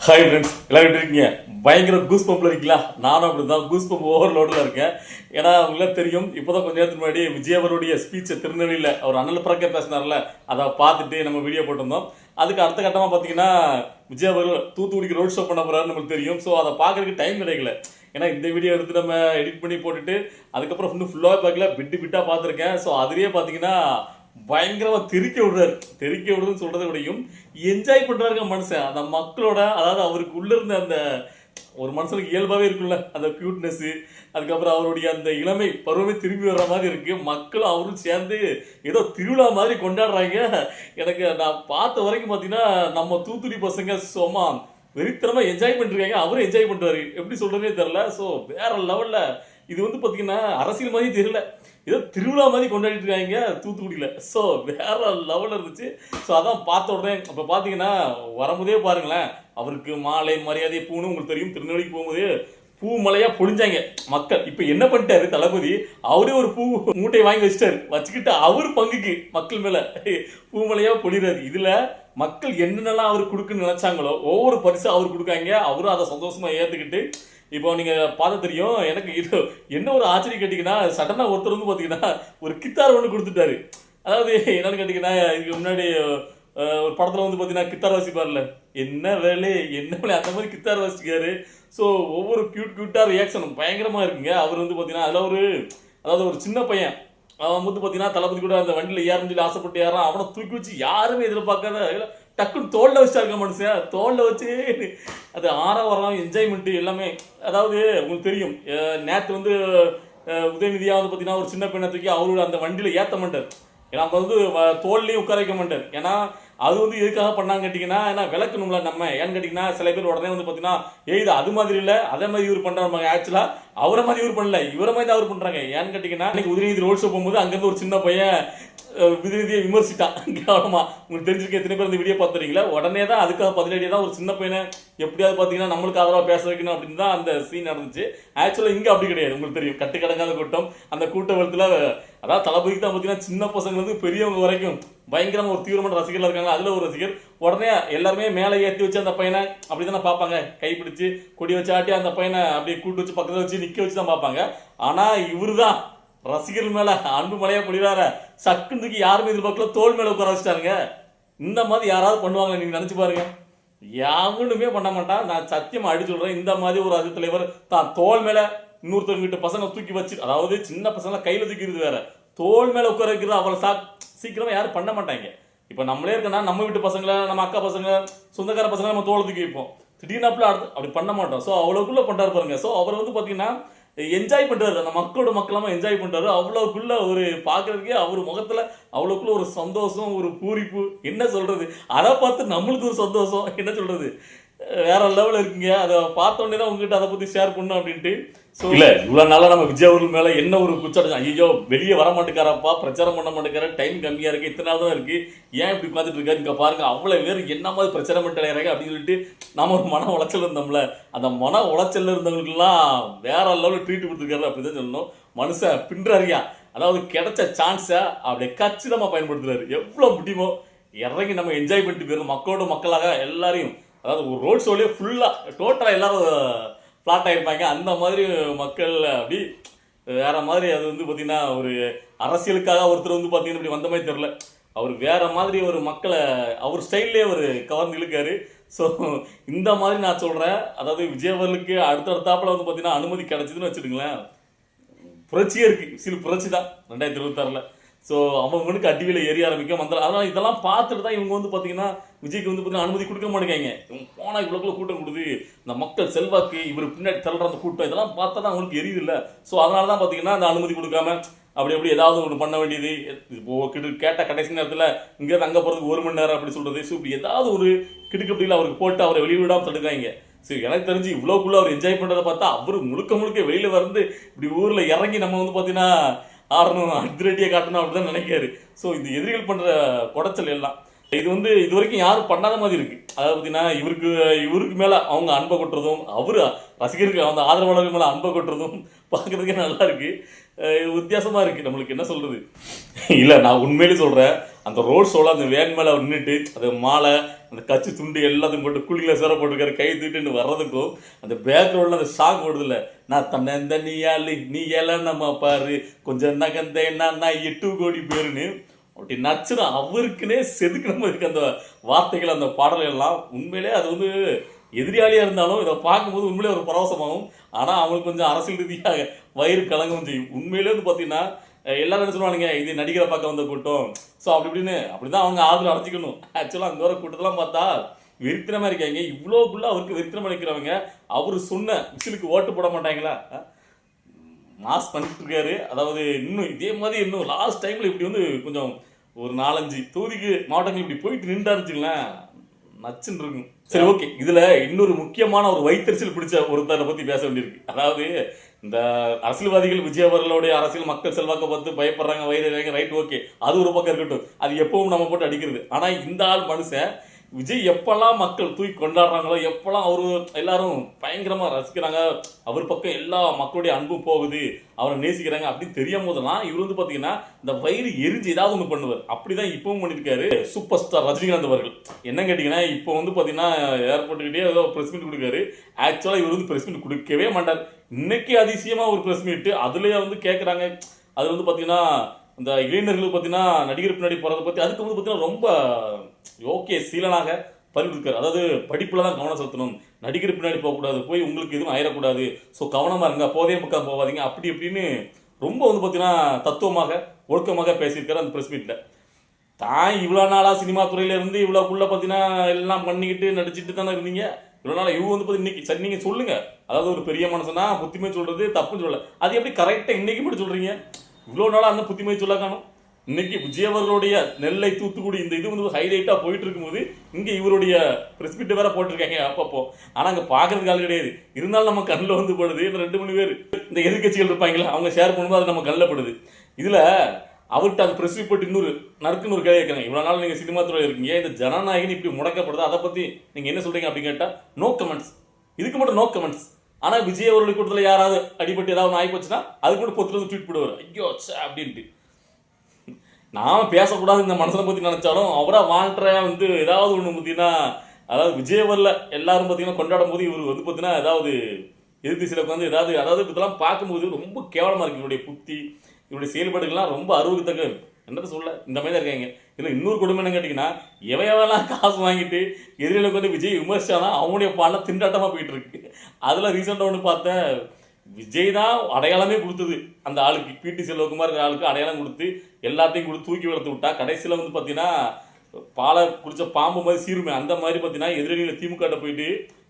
Hi friends, எல்லாரும் எப்படி இருக்கீங்க? பயங்கர கூஸ் பம்பில் இருக்கீங்களா? நானும் அப்படி தான் கூஸ் பம்ப் ஓவர்லோடில் இருக்கேன். ஏன்னா உங்களுக்கு தெரியும், இப்போதான் கொஞ்ச நேரத்துக்கு முன்னாடி விஜய் அவருடைய ஸ்பீச்சை திருநெல்வேலியில் அவர் அண்ணல் பிறக்க பேசினார்ல, அதை பார்த்துட்டு நம்ம வீடியோ போட்டிருந்தோம். அதுக்கு அடுத்த கட்டமாக பார்த்தீங்கன்னா விஜய் அவர்கள் தூத்துக்குடிக்கு ரோட் ஷோ பண்ண போகிறாருன்னு நம்மளுக்கு தெரியும். ஸோ அதை பார்க்கறதுக்கு டைம் கிடைக்கல. ஏன்னா இந்த வீடியோ எடுத்து நம்ம எடிட் பண்ணி போட்டுட்டு அதுக்கப்புறம் இன்னும் ஃபுல்லாக பார்க்கல, பிட்டாக பார்த்துருக்கேன். ஸோ அதுலேயே பார்த்தீங்கன்னா பயங்கரமா தெறிக்க விடுறதுன்னு சொல்றதை விடையும் என்ஜாய் பண்றாருங்க மனுஷன். அந்த மக்களோட, அதாவது அவருக்கு உள்ள இருந்த அந்த ஒரு மனுஷனுக்கு இயல்பாவே இருக்குல்ல அந்த கியூட்னஸ், அதுக்கப்புறம் அவருடைய அந்த இளமை பருவமே திரும்பி வர்ற மாதிரி இருக்கு. மக்களும் அவரும் சேர்ந்து ஏதோ திருவிழா மாதிரி கொண்டாடுறாங்க. எனக்கு நான் பார்த்த வரைக்கும் பார்த்தீங்கன்னா நம்ம தூத்துக்குடி பசங்க சும்மா வெறித்தனமா என்ஜாய் பண்ணிருக்காங்க. அவரும் என்ஜாய் பண்றாரு, எப்படி சொல்றதே தெரியல. ஸோ வேற லெவல்ல இது வந்து பார்த்தீங்கன்னா அரசியல் மாதிரி தெரியல, ஏதோ திருவிழா மாதிரி கொண்டாடிட்டு இருக்காங்க தூத்துக்குடியில். ஸோ வேற லெவலில் இருந்துச்சு. ஸோ அதான் பார்த்த உடனே இப்போ பார்த்தீங்கன்னா வரும்போதே பாருங்களேன், அவருக்கு மாலை மரியாதை பூன்னு உங்களுக்கு தெரியும். திருநெல்வேலிக்கு போகும்போது பூ மலையா பொழிஞ்சாங்க மக்கள். இப்போ என்ன பண்ணிட்டாரு தளபதி, அவரே ஒரு பூ மூட்டையை வாங்கி வச்சுக்கிட்டு அவர் பங்குக்கு மக்கள் மேல பூ மலையா பொழிறாரு. இதுல மக்கள் என்னென்னலாம் அவருக்கு கொடுக்குன்னு நினைச்சாங்களோ ஒவ்வொரு பரிசு அவர் கொடுக்காங்க. அவரும் அதை சந்தோஷமா ஏற்றுக்கிட்டு இப்போ நீங்க பார்த்து தெரியும். எனக்கு இது என்ன ஒரு ஆச்சரியம் கேட்டீங்கன்னா, சடனா ஒருத்தர் வந்து பாத்தீங்கன்னா ஒரு கித்தார் ஒன்று கொடுத்துட்டாரு. அதாவது என்னன்னு கேட்டீங்கன்னா, இதுக்கு முன்னாடி ஒரு படத்துல வந்து பாத்தீங்கன்னா கித்தார் வாசிப்பார்ல, என்ன வேலை அந்த மாதிரி கித்தார் வாசிக்காரு. ஸோ ஒவ்வொரு கியூட்டா ரியாக்ஷனும் பயங்கரமா இருக்குங்க. அவர் வந்து பாத்தீங்கன்னா அதாவது ஒரு சின்ன பையன், அவன் வந்து பாத்தீங்கன்னா தளபதி கூட அந்த வண்டியில ஏறன்னு சொல்லி ஆசைப்பட்டு ஏறான். அவனை தூக்கி வச்சு யாருமே எதிர்பார்க்காத டக்குன்னு தோல்ல வச்சுட்டாருக்க மனுஷன். தோல்ல வச்சு அது ஆரவாரம் என்ஜாய்மெண்ட் எல்லாமே. அதாவது உங்களுக்கு தெரியும், நேற்று வந்து உதயநிதியா வந்து பார்த்தீங்கன்னா ஒரு சின்ன பெண்ணை தூக்கி அவரோட அந்த வண்டியில் ஏற்ற மாட்டார். ஏன்னா அப்போ வந்து தோல்லையும் உட்கார வைக்க மாட்டார். ஏன்னா அது வந்து எதுக்காக பண்ணாங்க கேட்டிங்கன்னா, ஏன்னா விளக்கணும்ல நம்ம. ஏன்னு கேட்டிங்கன்னா சில பேர் உடனே வந்து பார்த்தீங்கன்னா இது அது மாதிரி இல்லை அதே மாதிரி இவர் பண்ணுறாங்க. ஆக்சுவலாக அவரை மாதிரி இவர் பண்ணல, இவரை மாதிரி தான் அவர் பண்ணுறாங்க. ஏன்னு கேட்டிங்கன்னா அன்னைக்கு உதயநிதி ரோட் ஷோ போகும்போது அங்கேருந்து ஒரு சின்ன பையன் விதியை விமர்சிட்டான். கவனமா உங்களுக்கு தெரிஞ்சிருக்க எத்தனை பேர் இந்த வீடியோ பார்த்துறீங்களா? உடனே தான் அதுக்காக பதிலடியாக தான் ஒரு சின்ன பையனை எப்படியாவது பார்த்தீங்கன்னா நம்மளுக்கு ஆதரவாக பேச வைக்கணும் அப்படின்னு தான் அந்த சீன் நடந்துச்சு. ஆக்சுவலாக இங்கே அப்படி கிடையாது. உங்களுக்கு தெரியும், கட்டுக்கடங்காத கூட்டம். அந்த கூட்டத்தில் அதாவது தளபதிக்கு தான் பார்த்தீங்கன்னா சின்ன பசங்க வந்து பெரியவங்க வரைக்கும் பயங்கரமாக ஒரு தீவிரமான ரசிகர்கள் இருக்காங்க. அதில் ஒரு ரசிகர் உடனே எல்லாருமே மேலே ஏற்றி வச்சு அந்த பையனை அப்படி தானே பார்ப்பாங்க, கைப்பிடிச்சு கொடி வச்சு ஆட்டி அந்த பையனை அப்படியே கூட்டு வச்சு பக்கத்தில் வச்சு நிற்க வச்சு தான் பார்ப்பாங்க. ஆனால் இவரு தான் ரசிகர்கள் மேல அன்பு மலையா பொழிவார சக்குந்துக்கு யாருமே எதிர்பார்க்கல, தோல் மேல உட்கார வச்சுட்டாருங்க. இந்த மாதிரி யாராவது பண்ணுவாங்க நீங்க நினைச்சு பாருங்க. யாருமே பண்ண மாட்டான். நான் சத்தியமா அடிச்சு சொல்றேன், இந்த மாதிரி ஒரு அரசு தலைவர் தான் தோல் மேல இன்னொருத்தவங்க கிட்ட பசங்க தூக்கி வச்சு, அதாவது சின்ன பசங்க கையில தூக்கிறது வேற, தோல் மேல உட்கார வைக்கிறது அவளை சீக்கிரமா யாரும் பண்ண மாட்டாங்க. இப்ப நம்மளே இருக்கனா நம்ம வீட்டு பசங்களை, நம்ம அக்கா பசங்க, சொந்தக்கார பசங்க நம்ம தோலை தூக்கி வைப்போம். திடீர்னு அப்படி பண்ண மாட்டோம். ஸோ அவ்வளவுக்குள்ள பண்றாரு பாருங்க. ஸோ அவர் வந்து பாத்தீங்கன்னா என்ஜாய் பண்றாரு, அந்த மக்களோட மக்களாம என்ஜாய் பண்றாரு. அவ்வளவுக்குள்ள ஒரு பாக்குறதுக்கே அவர் முகத்துல அவ்வளவுக்குள்ள ஒரு சந்தோஷம், ஒரு பூரிப்பு, என்ன சொல்றது, அதை பார்த்து நம்மளுக்கு ஒரு சந்தோஷம், என்ன சொல்றது, வேற லெவலில் இருக்குங்க. அதை பார்த்தோன்னே தான் உங்ககிட்ட அதை பத்தி ஷேர் பண்ணணும் அப்படின்ட்டு. ஸோ இல்லை இவ்வளோ நாளாக நம்ம விஜய் அவர்கள் மேலே என்ன ஒரு குச்சாட்டம், ஐயோ வெளியே வர மாட்டேங்காரப்பா, பிரச்சாரம் பண்ண மாட்டேங்கார, டைம் கம்மியாக இருக்குது, இத்தனை நாள் தான் இருக்குது, ஏன் இப்படி பார்த்துட்டு இருக்காரு, இங்கே பாருங்க அவ்வளோ பேர் என்ன மாதிரி பிரச்சாரம் பண்ணிட்டு அப்படின்னு சொல்லிட்டு நம்ம ஒரு மன உளைச்சல் இருந்தோம்ல, அந்த மன உளைச்சல் இருந்தவங்களுக்குலாம் வேற லெவலில் ட்ரீட் கொடுத்துருக்காரு அப்படி தான் சொல்லணும். மனுஷன் பின்றாரியா, அதாவது கிடைச்ச சான்ஸை அப்படியே கச்சிதமாக பயன்படுத்துறாரு. எவ்வளோ முடியுமோ இறங்கி நம்ம என்ஜாய் பண்ணிட்டு போயிடும் மக்களோட மக்களாக எல்லாரையும். அதாவது ஒரு ரோட் ஷோலேயே ஃபுல்லாக டோட்டலாக எல்லாரும் ஃப்ளாட் ஆகிருப்பாங்க. அந்த மாதிரி மக்கள் அப்படி வேற மாதிரி. அது வந்து பார்த்தீங்கன்னா ஒரு அரசியலுக்காக ஒருத்தர் வந்து பார்த்தீங்கன்னா இப்படி வந்த மாதிரி தெரில, அவர் வேற மாதிரி ஒரு மக்களை அவர் ஸ்டைல்லே அவர் கவர்ந்து இழுக்காரு. ஸோ இந்த மாதிரி நான் சொல்கிறேன். அதாவது விஜய் அவர்களுக்கு அடுத்தடுத்தாப்பில் வந்து பார்த்தீங்கன்னா அனுமதி கிடைச்சதுன்னு வச்சுடுங்களேன், புரட்சியே இருக்குது, சில புரட்சி தான் 2026. ஸோ அவங்களுக்கு அடிவில ஏறி ஆரம்பிக்கும் அந்த. அதனால் இதெல்லாம் பார்த்துட்டு தான் இவங்க வந்து பார்த்தீங்கன்னா விஜய்க்கு வந்து பார்த்தீங்கன்னா அனுமதி கொடுக்க மாட்டேங்க. இவங்க போனால் இவ்வளோக்குள்ள கூட்டம் கொடுது, இந்த மக்கள் செல்வாக்கு, இவர் பின்னாடி தள்ளுற அந்த கூட்டம், இதெல்லாம் பார்த்தா தான் அவங்களுக்கு எரியுது இல்லை. ஸோ அதனால தான் பார்த்தீங்கன்னா அந்த அனுமதி கொடுக்காம அப்படி ஏதாவது ஒன்று பண்ண வேண்டியது. கேட்ட கடைசி நேரத்தில் இங்கேருந்து அங்கே போகிறதுக்கு 1 மணி நேரம் அப்படி சொல்கிறது. ஸோ இப்படி ஏதாவது ஒரு கிடுக்கப்படியில் அவருக்கு போட்டு அவரை வெளியிடாமல் தடுக்காங்க. சரி, எனக்கு தெரிஞ்சு இவ்வளோக்குள்ள அவர் என்ஜாய் பண்ணுறதை பார்த்தா அவர் முழுக்க வெளியில் வந்து இப்படி ஊரில் இறங்கி நம்ம வந்து பார்த்தீங்கன்னா ஆடணும், அதிரடியாக காட்டணும் அப்படிதான் நினைக்காரு. ஸோ இந்த எதிரிகள் பண்ணுற குடைச்சல் எல்லாம் இது வந்து இது வரைக்கும் யாரும் பண்ணாத மாதிரி இருக்கு. அதாவது பார்த்தீங்கன்னா இவருக்கு மேலே அவங்க அன்பை கொட்டுறதும், அவர் ரசிகருக்கு அந்த ஆதரவாளர்கள் மேலே அன்பை கொட்டுறதும் பார்க்கறதுக்கே நல்லா இருக்கு, வித்தியாசமா இருக்கு. நம்மளுக்கு என்ன சொல்றது, இல்லை நான் உண்மையிலே சொல்கிறேன், அந்த ரோட் ஷோவில் அந்த வேன் மேலே அவர் நின்றுட்டு அது மாலை அந்த கட்சி துண்டு எல்லாத்தையும் போட்டு குளியில் சேர போட்டுருக்காரு, கை தூக்கிட்டு வர்றதுக்கும் அந்த பேக்ரவுண்டில் அந்த ஷாக் ஓடுதில்ல, நான் தன்னை இந்த நீ யாழ் நீ எல்லாம் நம்ம பாரு கொஞ்சம் நகந்த என்ன நான் 8 கோடி பேருன்னு அப்படி நச்சுனா அவருக்குன்னே செதுக்கின மாதிரி இருக்கு அந்த வார்த்தைகள், அந்த பாடல்கள் எல்லாம். உண்மையிலே அது வந்து எதிரியாளியாக இருந்தாலும் இதை பார்க்கும்போது உண்மையிலே ஒரு பரவசமாகும். ஆனால் அவங்களுக்கு கொஞ்சம் அரசியல் ரீதியாக வயிறு கலங்கவும் செய்யும். உண்மையிலே வந்து பார்த்தீங்கன்னா எல்லாரும் என்ன சொல்லுவானுங்க, இது நடிகரை பார்க்க வந்த கூட்டம், ஸோ அப்படி இப்படின்னு அப்படி தான் அவங்க ஆதரவு அடைச்சிக்கணும். ஆக்சுவலாக அங்கே வர கூட்டத்தெல்லாம் பார்த்தா வெறித்தனமாக இருக்காங்க. இவ்வளோக்குள்ள அவருக்கு வெறித்தனமாக நிற்கிறவங்க அவர் சொன்ன விசிலுக்கு ஓட்டு போட மாட்டாங்களா? மாஸ் பண்ணிட்டு இருக்காரு. அதாவது இன்னும் இதே மாதிரி இன்னும் லாஸ்ட் டைமில் இப்படி வந்து கொஞ்சம் ஒரு 4-5 தொகுதிக்கு மாவட்டங்கள் இப்படி போயிட்டு நின்றாருச்சுங்களேன், நச்சுன்னு இருக்கும். சரி, ஓகே. இதுல இன்னொரு முக்கியமான ஒரு வைத்தறிச்சல் பிடிச்ச ஒருத்தரை பத்தி பேச வேண்டியிருக்கு. அதாவது இந்த அரசியல்வாதிகள் விஜய் அவர்களுடைய அரசியல் மக்கள் செல்வாக்கை பார்த்து பயப்படுறாங்க, வயிறு ரைட், ஓகே, அது ஒரு பக்கம் இருக்கட்டும், அது எப்பவும் நம்ம போட்டு அடிக்கிறது. ஆனா இந்த ஆள் மனுஷன் விஜய் எப்பெல்லாம் மக்கள் தூக்கி கொண்டாடுறாங்களோ, எப்பெல்லாம் அவரு எல்லாரும் பயங்கரமா ரசிக்கிறாங்க, அவர் பக்கம் எல்லா மக்களுடைய அன்பும் போகுது, அவரை நேசிக்கிறாங்க அப்படின்னு தெரியும் போதெல்லாம் இவர் வந்து பாத்தீங்கன்னா இந்த வயிறு எரிஞ்சு ஏதாவது ஒன்று பண்ணுவார். அப்படிதான் இப்பவும் பண்ணிருக்காரு சூப்பர் ஸ்டார் ரஜினிகாந்த் அவர்கள். என்ன கேட்டீங்கன்னா இப்போ வந்து பாத்தீங்கன்னா ஏர்போர்ட்டுக்கிட்டே ஏதோ பிரஸ் மீட் கொடுக்காரு. ஆக்சுவலா இவர் வந்து பிரஸ் மீட் கொடுக்கவே மாட்டார். இன்னைக்கு அதிசயமா ஒரு பிரஸ் மீட், அதுலயே வந்து கேட்கறாங்க. அது வந்து பாத்தீங்கன்னா இந்த இளைஞர்கள் பார்த்தீங்கன்னா நடிகர் பின்னாடி போகிறத பற்றி அதுக்கு வந்து பார்த்தீங்கன்னா ரொம்ப ஓகே சீலனாக பரிந்துரைக்கார். அதாவது படிப்பில் தான் கவனம் செலுத்தணும், நடிகர் பின்னாடி போகக்கூடாது, போய் உங்களுக்கு எதுவும் ஆயிடக்கூடாது, ஸோ கவனமாக இருங்க, போதே பக்கம் போகாதீங்க, அப்படி இப்படின்னு ரொம்ப வந்து பார்த்தீங்கன்னா தத்துவமாக ஒழுக்கமாக பேசியிருக்காரு அந்த ப்ரெஸ் மீட்டில். தான் இவ்வளோ நாளாக சினிமா துறையில இருந்து இவ்வளோக்குள்ளே பார்த்தீங்கன்னா எல்லாம் பண்ணிக்கிட்டு நடிச்சிட்டு தானே இருந்தீங்க. இவ்வளோ நாள் இவங்க வந்து பார்த்தீங்கன்னா இன்னைக்கு சரி நீங்கள் சொல்லுங்கள், அதாவது ஒரு பெரிய மனுஷனா புத்திமை சொல்கிறது தப்புன்னு சொல்லலை, அது எப்படி கரெக்டாக இன்னைக்கு மட்டும் சொல்கிறீங்க? இவ்வளோ நாளாக அந்த புத்திமை சொல்ல காணும். இன்னைக்கு விஜய் அவர்களுடைய நெல்லை தூத்துக்குடி இந்த இது வந்து ஹைலைட்டாக போயிட்டு இருக்கும்போது இங்கே இவருடைய ப்ரெஸ் மீட் வேற போட்டிருக்காங்க அப்பப்போ. ஆனால் அங்கே பார்க்கறதுக்கு ஆள் கிடையாது. இருந்தாலும் நம்ம கண்ணில் வந்து படுது. இந்த 2-3 பேர் இந்த எதிர்கட்சிகள் இருப்பாங்களா, அவங்க ஷேர் பண்ணும்போது அது நம்ம கண்ணில் படுது. இதில் அவர்கிட்ட அந்த ப்ரெஸ் மீட் போட்டு இன்னொரு நறுக்குன்னு ஒரு கேள்வி கேட்குறாங்க, இவ்வளோ நாள் நீங்கள் சினிமா துறையில் இருக்கீங்க, இந்த ஜனநாயகன் இப்படி முடக்கப்படுது, அதை பற்றி நீங்கள் என்ன சொல்கிறீங்க அப்படின்னு கேட்டால் நோ கமெண்ட்ஸ். இதுக்கு மட்டும் நோ கமெண்ட்ஸ். ஆனால் விஜய் அவர்களுடைய கூட்டத்தில் யாராவது அடிபட்டு ஏதாவது ஆகி போச்சுன்னா அதுக்கு கூட பொத்துல வந்து ட்வீட் போடுவார், ஐயோ அப்படின்ட்டு. நாம் பேசக்கூடாது இந்த மனசனை பற்றி நினச்சாலும் அவராக வாழ்ற வந்து ஏதாவது ஒன்று பார்த்தீங்கன்னா, அதாவது விஜய் அவரில் எல்லாரும் பார்த்தீங்கன்னா கொண்டாடும் போது இவர் வந்து பார்த்தீங்கன்னா ஏதாவது எதிர்த்து சில வந்து அதாவது இதெல்லாம் பார்க்கும்போது ரொம்ப கேவலமாக இருக்குது. இவருடைய புத்தி, இவருடைய செயல்பாடுகள்லாம் ரொம்ப அருவருக்கத்தக்க என்னது சொல்ல இந்த மாதிரி தான் இருக்காங்க. இதில் இன்னொரு கொடுமை என்ன கேட்டிங்கன்னா, எவையெல்லாம் காசு வாங்கிட்டு எதிரிகளுக்கு வந்து விஜய் விமர்சனா அவங்களுடைய பாடலாம் திண்டாட்டமாக போயிட்டு இருக்கு. அதில் ரீசெண்டாக ஒன்று பார்த்தேன், விஜய் தான் அடையாளமே கொடுத்தது அந்த ஆளுக்கு, பிடி செல்வகுமார் ஆளுக்கு அடையாளம் கொடுத்து எல்லாத்தையும் கொடுத்து தூக்கி வளர்த்து விட்டா. கடைசியில் வந்து பார்த்தீங்கன்னா பாலை குடிச்ச பாம்பு மாதிரி சீருமே அந்த மாதிரி பார்த்தீங்கன்னா எதிரிகளில் திமுக போயிட்டு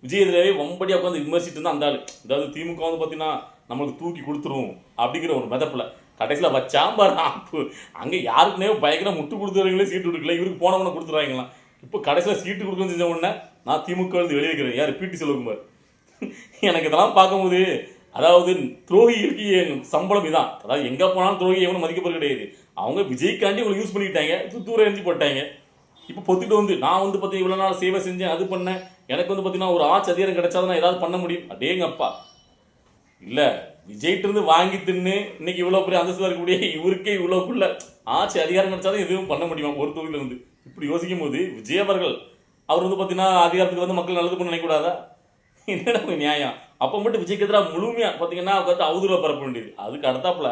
விஜய் எதிராகவே வம்படியாக உட்காந்து விமர்சிட்டு இருந்தால் அந்த ஆள். அதாவது திமுக வந்து பார்த்தீங்கன்னா நம்மளுக்கு தூக்கி கொடுத்துரும் அப்படிங்கிற ஒரு மெதப்பில் கடைசியில் வச்சாம்பார் ஆப்பு. அங்கே யாருக்குனே பயங்கர முட்டு கொடுத்துறவங்களே சீட்டு கொடுக்கல, இவருக்கு போனவனை கொடுத்துருவாங்களாம். இப்போ கடைசியில் சீட்டு கொடுக்கணும்னு செஞ்ச உடனே நான் திமுக வந்து வெளியே இருக்கிறேன், யார் பிடி செல்வகுமார். எனக்கு இதெல்லாம் பார்க்கும்போது அதாவது துரோகிகளுக்கு சம்பளம் இதான். அதாவது எங்கே போனாலும் துரோகி எவனும் மதிக்கப்படுறது கிடையாது. அவங்க விஜய்க்காண்டி இவங்களை யூஸ் பண்ணிக்கிட்டாங்க, தூர எரிஞ்சு போட்டாங்க. இப்போ பொத்துட்டு வந்து நான் வந்து பார்த்தீங்கன்னா இவ்வளோ நாள் சேவை செஞ்சேன், அது பண்ணேன், எனக்கு வந்து பார்த்தீங்கன்னா ஒரு ஆட்சி அதிகாரம் கிடைச்சாதான் நான் ஏதாவது பண்ண முடியும். அடேங்கப்பா, இல்லை விஜய்ட்டு இருந்து வாங்கி தின்னு இன்னைக்கு இவ்வளோ பெரிய அந்தஸ்து இருக்கக்கூடிய இவருக்கே இவ்வளோக்குள்ள ஆட்சி அதிகாரம் கிடைச்சாதான் எதுவும் பண்ண முடியுமா ஒரு தொகுதியில் இருந்து? இப்படி யோசிக்கும் போது விஜய் அவர்கள் அவர் வந்து பார்த்தீங்கன்னா அதிகாரத்துக்கு வந்து மக்கள் நல்லது பண்ண நினைக்கூடாதா? என்னடா நியாயம்? அப்போ மட்டும் விஜய்க்கு எதிராக முழுமையாக பார்த்தீங்கன்னா பார்த்து அவதூறாக பரப்ப வேண்டியது. அதுக்கு அடுத்தாப்புல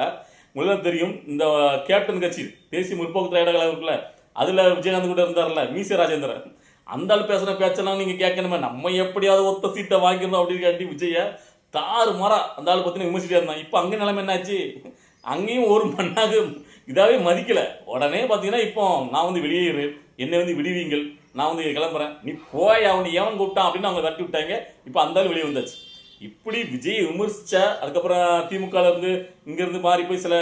உங்களுக்கு தெரியும், இந்த கேப்டன் கட்சி தேசிய முற்போக்கு திராவிட கழகம் இருக்குல்ல, அதில் விஜயகாந்த் கூட இருந்தார்ல மீச ராஜேந்திரன், அந்த ஆள் பேசுகிற பேச்செல்லாம் நீங்கள் கேட்கணுமே, நம்ம எப்படியாவது ஒத்த சீட்டை வாங்கிடணும் அப்படின்னு காட்டி விஜயை தாறு மாறா அந்த ஆள் பார்த்தீங்கன்னா விமர்சிட்டே இருந்தான். இப்போ அங்கே நிலைமை என்னாச்சு? அங்கேயும் ஒரு மண்ணாக இதாகவே மதிக்கலை. உடனே பார்த்தீங்கன்னா இப்போ நான் வந்து வெளியேறேன், என்னை வந்து விடுவீங்கள், நான் வந்து கிளம்புறேன், நீ போய் அவனை எவன் கூப்பிட்டான் அப்படின்னு அவங்க தட்டி விட்டாங்க. இப்போ அந்த ஆள் வெளியே வந்தாச்சு. இப்படி விஜய் விமர்சிச்சா அதுக்கப்புறம் திமுகவில் இருந்து இங்கேருந்து மாறி போய் சில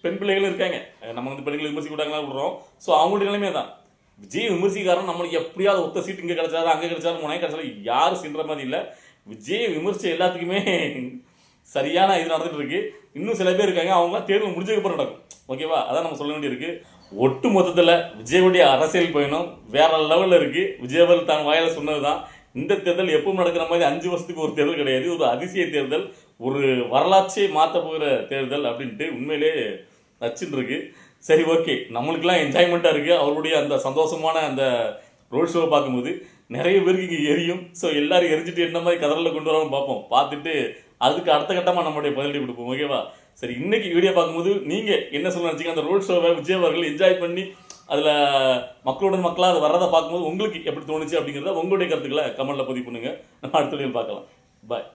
பெண் பிள்ளைகளும் இருக்காங்க, நம்ம வந்து பெண்களை விமர்சிக்க விட்டாங்களா விடுறோம். ஸோ அவங்களுடைய நிலைமையே தான். விஜய் விமர்சிக்காரன் நம்மளுக்கு எப்படியாவது ஒத்த சீட்டு இங்கே கிடைச்சாலும் அங்கே கிடைச்சாலும் முனைய கிடைச்சாலும் யாரும் சென்ற மாதிரி இல்லை. விஜய் விமர்சிச்ச எல்லாத்துக்குமே சரியான இது நடந்துட்டு இருக்கு. இன்னும் சில பேர் இருக்காங்க, அவங்களாம் தேர்தல் முடிஞ்சதுக்கப்புறம் நடக்கும். ஓகேவா? அதான் நம்ம சொல்ல வேண்டியிருக்கு. ஒட்டு மொத்தத்தில் விஜயுடைய அரசியல் பயணம் வேற லெவலில் இருக்கு. விஜய் அவர்கள் தான் வாயில சொன்னது தான், இந்த தேர்தல் எப்பவும் நடக்கிற மாதிரி 5 வருஷத்துக்கு ஒரு தேர்தல் கிடையாது, ஒரு அதிசய தேர்தல், ஒரு வரலாற்றை மாற்ற போகிற தேர்தல் அப்படின்ட்டு உண்மையிலே நச்சுன்னு இருக்கு. சரி ஓகே, நம்மளுக்கெல்லாம் என்ஜாய்மெண்ட்டாக இருக்குது அவருடைய அந்த சந்தோஷமான அந்த ரோட் ஷோவை பார்க்கும்போது. நிறைய பேருக்கு இங்கே எரியும். ஸோ எல்லாரும் எரிஞ்சிட்டு என்ன மாதிரி கதறில் கொண்டு வராமல் பார்ப்போம். பார்த்துட்டு அதுக்கு அடுத்த கட்டமாக நம்மளுடைய பதிலடி கொடுப்போம். ஓகேவா? சரி, இன்னைக்கு வீடியோ பார்க்கும்போது நீங்கள் என்ன சொல்ல நினச்சிங்க, அந்த ரோட் ஷோவை விஜய் அவர்கள் என்ஜாய் பண்ணி அதில் மக்களுடன் மக்களாக அது வர்றதை பார்க்கும்போது உங்களுக்கு எப்படி தோணுச்சு அப்படிங்கிறத உங்களுடைய கருத்துக்களை கமெண்ட்டில் பதிவு பண்ணுங்கள். நம்ம அடுத்த வீடியோவில் பார்க்கலாம். பாய்.